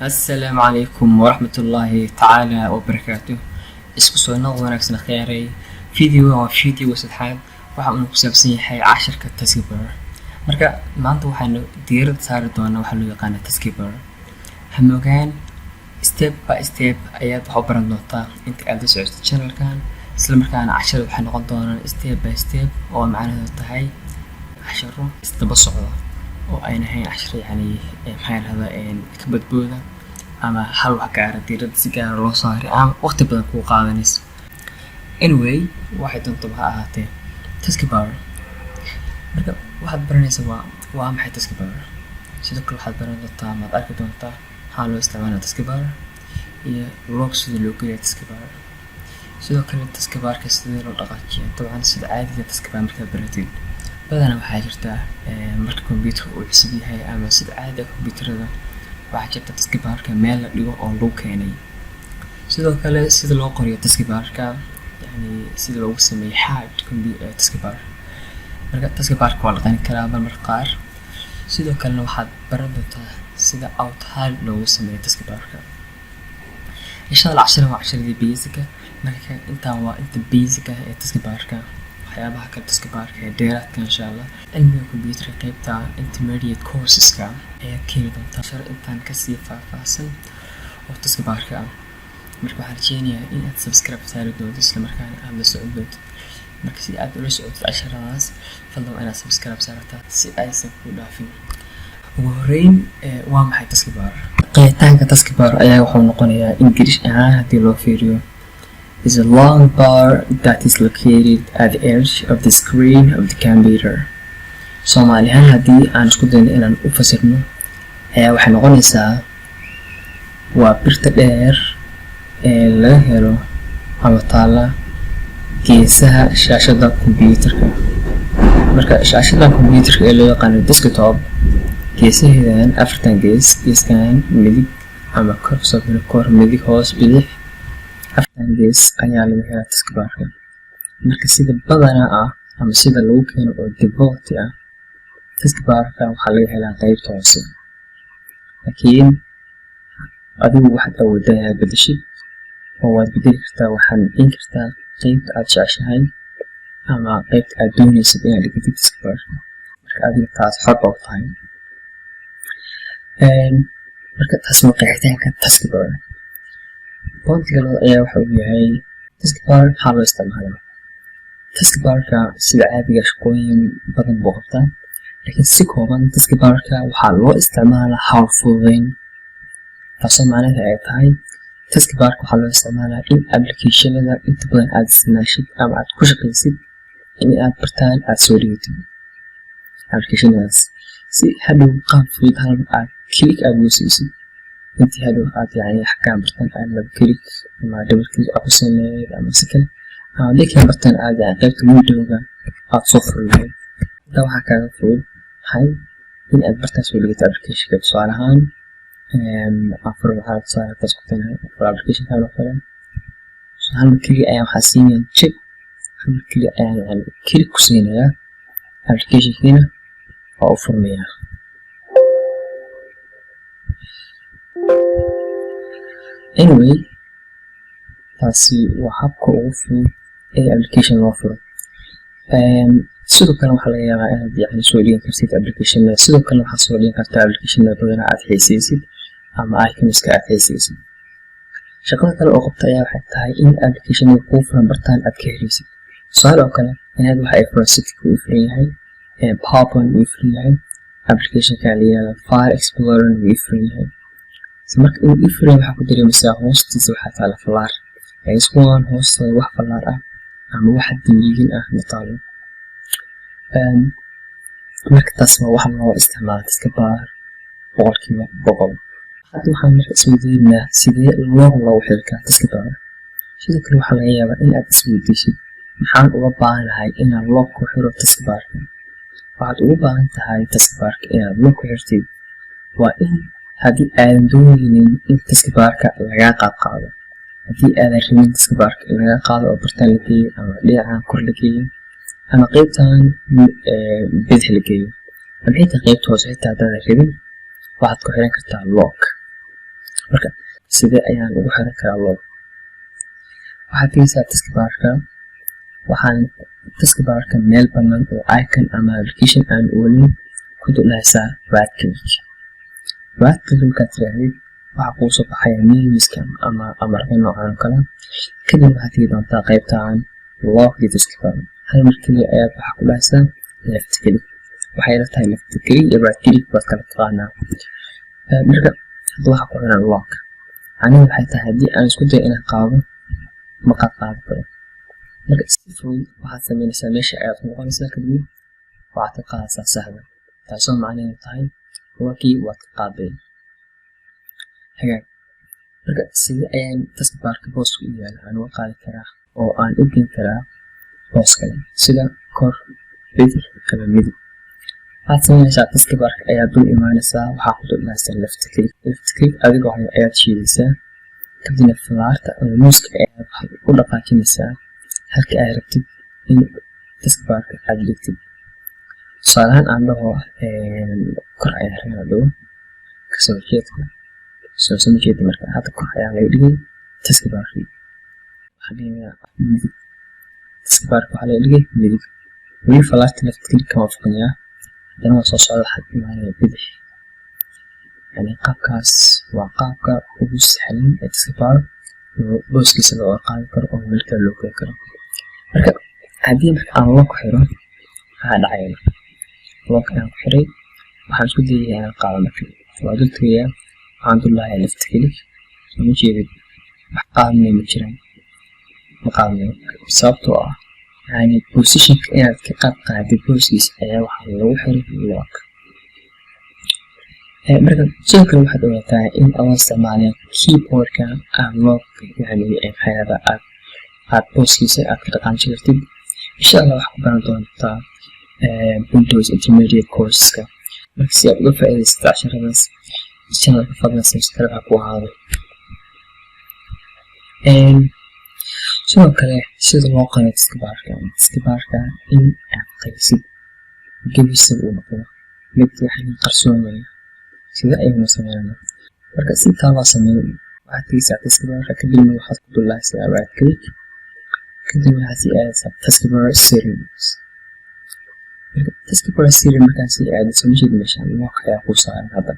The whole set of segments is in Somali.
السلام عليكم ورحمة الله تعالى وبركاته. isku soo noqod wanaagsan khayray video waa video saddexaad waxa uu ku saabsan yahay casharka Taskbar. Marka maanta waxaanu diirada saari doonaa waxa loo yaqaan Taskbar. Hamogaan step by step ayaad wax u baran doontaa inta aad la socoto channelkan, isla markaana cashar waxa noqon doona step by step oo macnaheedu tahay casharo isdaba socda oo ayna hayn cashar yani maxay raadaan ka badbooda ama hal wax gaar ah diirada si gaar loo saari ama waqti badan ku qaadanayso. Anyway, waxay doonto waxa ahaatee Taskbar. Marka waxaad baranaysaa waa maxay Taskbar. Sidoo kale waxaad baran doontaa ama arki doontaa hal loo isticmaalo Taskbar iyo log sida loo geliyo Taskbar. sidoo kale Taskbarka sida loo dhaqaajiyo dabcan sida caadiga Taskbar marka baratid badanaa waxaa jirta marka computer uu cusub yahay ama sida caadiga computerada waxaa jirta Taskbarka meel la dhigo oo lagu keenay. sidoo kale sida loo qoriyo Taskbarka yani sida loogu sameeyo hard Taskbar. marka Taskbarka waa la qani karaa marmarka qaar. sidoo kale waxaad baran doontaa sida out hard loogu sameeyo Taskbarka. insha Allah casharada basic marka inta waa inta basic ee Taskbarka waxyaabaha kale Taskbarka ee dheeraadka insha Allah cilmiga computer qaybta intermediate courseska ee keenay doonta shar intaan ka sii faahfaahsan oo Taskbarka marka waxaan rajeynayaa in aad subscribe saari doonto isla markaana aad la socon doonto. marka si aad ula socoto casharadaas fadlan inaad subscribe saartaa si aysan ku dhaafin. ugu horeyn waa maxay Taskbar? qeexitaanka Taskbar ayaa wuxuu noqonayaa English ahaan hadii loo fiiriyo is a long bar that is located at the edge of the screen of the computer. Soomaali ahaan hadii aan isku dayno inaan u fasirno ayaa waxay noqonaysaa waa birta dheer ee laga helo ama taala geesaha shaashada computerka. marka shaashada computerka ee loo yaqaan desktop geesaheedan afartan geeskan midig ama kor soo kor midig hoos bidix afartan gees ayaa laga helaa Taskbarka. marka sida badanaa ah ama sida lagu keeno oo default ah Taskbarka waxaa laga helaa qaybta hoose, laakiin adigu waxaad awoodaa bedeshid oo waad bedeli kartaa. waxaad in kartaa qaybta aad jeceshahay ama qaybta aad doonaysid inaad dhigtid Taskbarka. marka adiga taas xor u tahay. marka taas waa qeexitaanka Taskbar. Pointiga labaad ayaa waxa uu yahay Taskbar maxaa loo isticmaalaa. Taskbarka sida caadiga shaqooyin badan buu qabtaa, laakiin si kooban Taskbarka waxaa loo isticmaalaa hawl fududeyn. taasoo macnaheedu ay tahay Taskbarka waxaa loo isticmaalaa in applicationada inta badan aad isticmaashid ama aad ku shaqaysid in aad bartaan aad soo dhigatid applicationadaas si hadhow qaab fudud hal aad click aad ugu siisid intii hadhow aad yani xakaan bartaan aad laba click ama double click aad ku sameeyay ama si kale ama dadka bartaan aad yani qaybta windowga aad soo furaysid. inta waxaa kaaga fudud maxay in aad bartaan soo dhigatid applicationka. tusaale ahaan afar waxaad saara taskutan applicationka loo kale hal click ayaa waxaa siinaya check hal click ayaa yani click ku siinaya applicationkiina oo u furmaya. anyway, taasi waa habka ugu fudud ee application loo furo. sidoo kale waxaa laga yaabaa inaad yani soo dhigan kartid applicationada. sidoo kale waxaad soo dhigan kartaa applicationada badanaa aad xiisaysid ama iconska aad xiisaysid. shaqada kale oo qabta ayaa waxay tahay in applicationada kuu furan bartaan aad ka helaysid. tusaale oo kale inaad waxa ay Veracity uu furan yahay, PowerPoint uu furan yahay, applicationka la yiraahdo File Explorer uu furan yahay. marka uu furan waxa ku dareemaysaa hoostiisa waxaa taala falaar. iskuwan hoostiisa wax falaar ah ama wax diiligin ah mataalo. marka taas waa wax loo isticmaalo Taskbar boqolkiiba boqol. hadda waxaan marka isweydiinaa sidee loo xiri karaa Taskbar. sidoo kale waxaa laga yaabaa in aad isweydiisid maxaan uga baahanahay inaan log ku xiro Taskbarka. waxaad ugu baahan tahay Taskbarka inaad log ku xirtid waa in haddii aadan doonaynin in Taskbarka lagaa qaado, haddii aadan rabin Taskbarka lagaa qaado oo bartaan la geeyo ama dhinacan kor la geeyo ama qaybtan bidix la geeyo ama xitaa qaybta hoose xitaa haddaadan rabin waxaad ku xiran kartaa log. marka sidee ayaan ugu xiran karaa log? waxaad tegaysaa taskbarka, waxaan taskbarka meel banaan oo icon ama application aan oolin ku dhuleysaa right click markaad tirahdid waxaa kuu soo baxaya menuska ama amarka noocan oo kale. kadib waxaad tegi doontaa qaybtaan log the taskbar, hal mar keliya ayaad waxaa ku dhahaysaa left click. waxay ila tahay left click iyo right click baad kala taqaanaa. marka hadda waxaa ku xiran log, aniga waxay tahay haddii aan isku dayo inaan qaado ma qaadi karo. marka si fudud waxaad sameynaysaa meesha ayaad ku noqonaysaa, kadib waxaad ka qaadaysaa saxda, taasoo macnaheedu tahay logii waad ka qaaday. hagaag, marka sidee ayaan taskbarka booska u yaala aan uga qaadi karaa oo aan u geyn karaa boos kale sida kor, bidix ama midig? waxaad sameynaysaa taskbarka ayaad dul imaanaysaa, waxaa ku dhuleysaa left click adigoo haya ayaad shiidaysaa, kadibna falaarta ama muuska ayaad u dhaqaajinaysaa halka aad rabtid in taskbarka aad dhigtid. tusaalahaan aan dhaho kor ayaan rabaa dhawo kasoo horjeedka soo jeeda, marka hadda kor ayaa laga dhigay taskbarkii. waxaa dhigayaa midig, taskbarka waxaa laga dhigay midig. weli falaarta left click kama foqnayaa, haddana waa soo socda waxaad imaanaya bidix. yani qaabkaas waa qaabka ugu sahlan ee taskbar booskiisa looga qaadi karo oo meel kale loo geyn karo. marka haddii marka aan log ku xiro maxaa dhacaya? log ayaan ku xiray, waxaan isku dayayaa inaan qaado. marka waa dul tegayaa, waxaan dul lahayaa left click, ma jeedid wax qaadanayo ma jiraan, ma qaadanayo sababtoo ah yani positionka inaad ka qaadid booskiisa ayaa waxaa lagu xiray log. marka sidoo kale waxaad ogaataa in adoo isticmaalaya keyboardka aan log yani maxayada aad booskiisa aad ka dhaqaanjin kartid. insha allah waxaa ku baran doontaa Windows Intermediate courseska. marka si aad uga faa'iidaysato casharadaas channelka fadlan subscribe ha ku ahaado. sidoo kale sida loo qaaday taskbarka in aad qaysid gebisa uu noqdo mid yani qarsoomaya, sida ayaynu sameynaa. marka si taa loo sameeyo waxaad tegaysaa taskbarka, kadibna waxaad ku dhuleysaa right click, kadibna waxaad sii aadaysaa taskbar settings. marka taskbar settings markaad sii aadayso meesha meeshaan log ayaa kuu saaran. hadda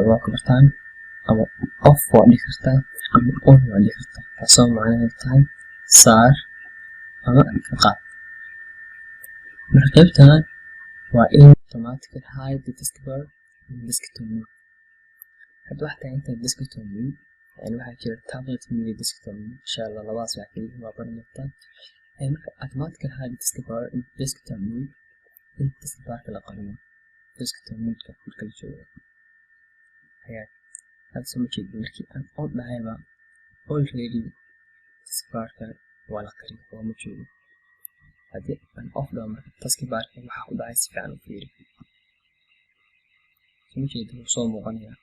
log bartaan ama off waa dhigi kartaa ama on waa dhigi kartaa, taasoo macnaheedu tahay saar ama ka qaad. marka qaybtaan waa in automatically hide the taskbar desktop mode. hadda waxaa tahay inta desktop mode yani waxaa jira tablet mode desktop mode. insha allah labadaas waxaa kaliya waa baran doontaa. marka automatically hide the taskbar desktop mode in taskbarka la qariyo desktop mode-ka marka la joogo. hagaag, hadda soo jeedid markii aan on dhahayba already taskbarka waa la qariyay oo ma joogo. haddii aan off dhaho marka taskbarka waxaa ku dhacay si fiican u fiiri, soo jeedid wuu soo muuqanayaa,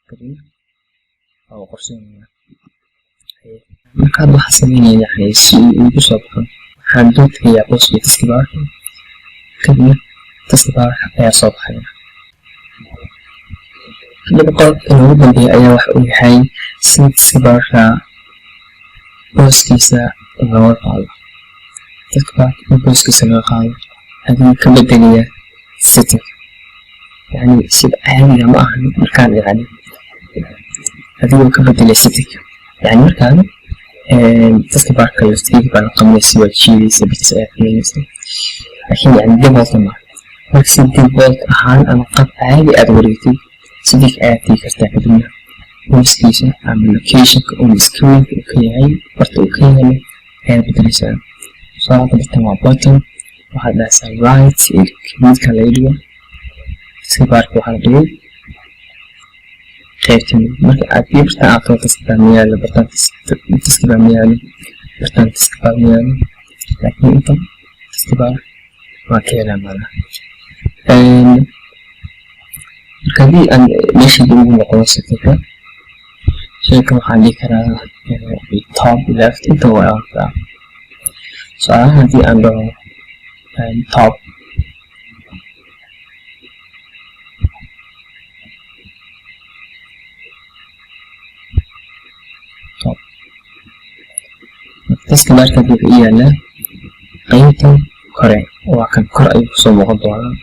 kadibna waa qorsoonaya. marka hadda waxaa sameynaya yani si uu igu soo baxo waxaan dul tegayaa booska taskbarka, kadibna taskbarka ayaa soo baxaya. kadib qodobka ugu dambeeya ayaa waxa uu yahay sida taskbarka booskiisa looga qaado. taskbarka in booskiisa laga qaado adigoo ka bedelaya setting, yani sida caadiga ma ahan markaan yani adigoo ka bedelaya setting. yani markaan taskbarka laftigiisa baa la qabanaysa, waad jiidaysa bits ayaad keenaysa, laakiin yani default ma marka si default ahaan ama qaab caadi aad wareegtid sidii ayaad tegi kartaa. kadibna booskiisa ama locationka uu screenka uu ka yahay barta uu ka yaalo ayaad bedelaysaa. soo hadda bartan waa button, waxaad dhahaysaa right midka laga dhigo taskbarka waxaa la dhigay qaybta midig. marka aad bii bartaan aad too taskbar ma yaalo, bartaan taskbar ma yaalo, bartaan taskbar ma yaalo, laakiin inta taskbar waa ka helaa malaha. marka haddii aan meeshayda ugu noqdo settingka shaykan waxaan dhihi karaa top left inta waa arkaa. tusaalahaan haddii aan dhaho top taskbarka wuxuu u yaalaa qaybtan kore, waa kan kor ayuu kusoo muuqan doonaa.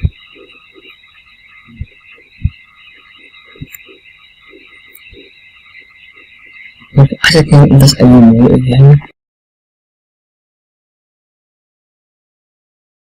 marka casharkan intaas ayuu noogu egyahay.